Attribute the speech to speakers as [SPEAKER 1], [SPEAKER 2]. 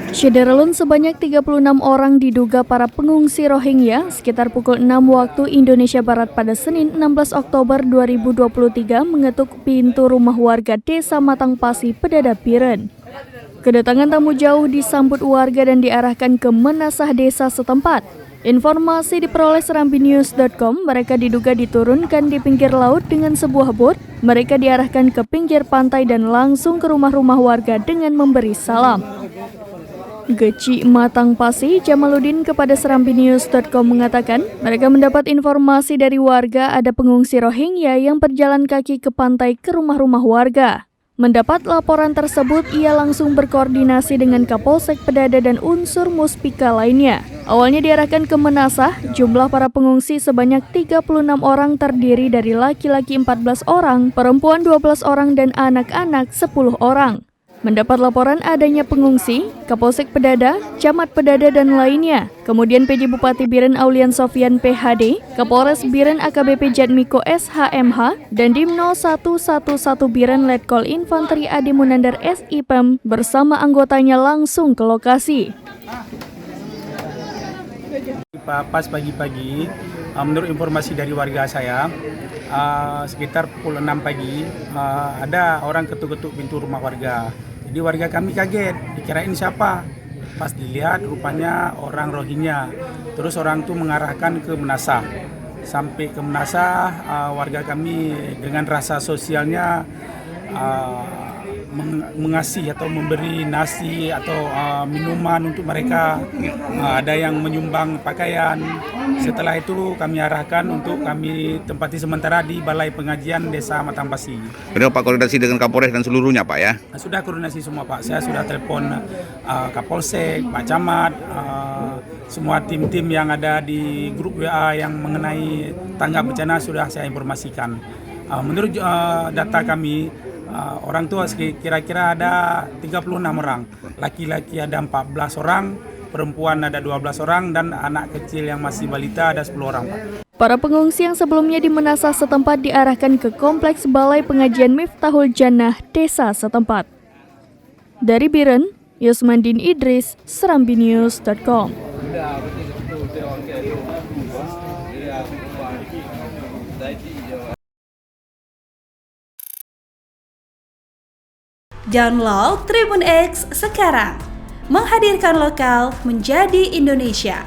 [SPEAKER 1] Syederalun sebanyak 36 orang diduga para pengungsi Rohingya sekitar pukul 6 waktu Indonesia Barat pada Senin 16 Oktober 2023 mengetuk pintu rumah warga Desa Matangpasi, Pedada Biren. Kedatangan tamu jauh disambut warga dan diarahkan ke menasah desa setempat. Informasi diperoleh serambinews.com, mereka diduga diturunkan di pinggir laut dengan sebuah bot. Mereka diarahkan ke pinggir pantai dan langsung ke rumah-rumah warga dengan memberi salam. Geci Matangpasi Jamaluddin kepada serambinews.com mengatakan mereka mendapat informasi dari warga ada pengungsi Rohingya yang berjalan kaki ke pantai ke rumah-rumah warga. Mendapat laporan tersebut, ia langsung berkoordinasi dengan Kapolsek Pedada dan unsur Muspika lainnya. Awalnya diarahkan ke Menasah, jumlah para pengungsi sebanyak 36 orang terdiri dari laki-laki 14 orang, perempuan 12 orang, dan anak-anak 10 orang. Mendapat laporan adanya pengungsi, Kapolsek Pedada, Camat Pedada, dan lainnya. Kemudian PJ Bupati Biren Aulian Sofian PhD, Kapolres Biren AKBP Jatmiko SHMH, dan Dim 0111 Biren Letkol Infanteri Adi Munandar SIPM bersama anggotanya langsung ke lokasi.
[SPEAKER 2] Pas pagi-pagi, menurut informasi dari warga saya, sekitar pukul 6 pagi ada orang ketuk-ketuk pintu rumah warga. Jadi warga kami kaget, dikirain siapa. Pas dilihat rupanya orang Rohingya. Terus orang itu mengarahkan ke Menasah. Sampai ke Menasah, warga kami dengan rasa sosialnya mengasih atau memberi nasi atau minuman untuk mereka. Ada yang menyumbang pakaian. Setelah itu kami arahkan untuk kami tempati sementara di Balai Pengajian Desa Matangpasi.
[SPEAKER 3] Benar Pak, koordinasi dengan Kapolres dan seluruhnya Pak ya?
[SPEAKER 2] Sudah koordinasi semua Pak, saya sudah telepon Kapolsek, Pak Camat, semua tim-tim yang ada di grup WA yang mengenai tanggap bencana sudah saya informasikan. Menurut data kami, orang tua kira-kira ada 36 orang, laki-laki ada 14 orang, perempuan ada 12 orang, dan anak kecil yang masih balita ada 10 orang.
[SPEAKER 1] Para pengungsi yang sebelumnya di Menasah setempat diarahkan ke Kompleks Balai Pengajian Miftahul Jannah Desa setempat. Dari Biren, Yusmandin Idris, serambinews.com.
[SPEAKER 4] Download Tribun X sekarang, menghadirkan lokal menjadi Indonesia.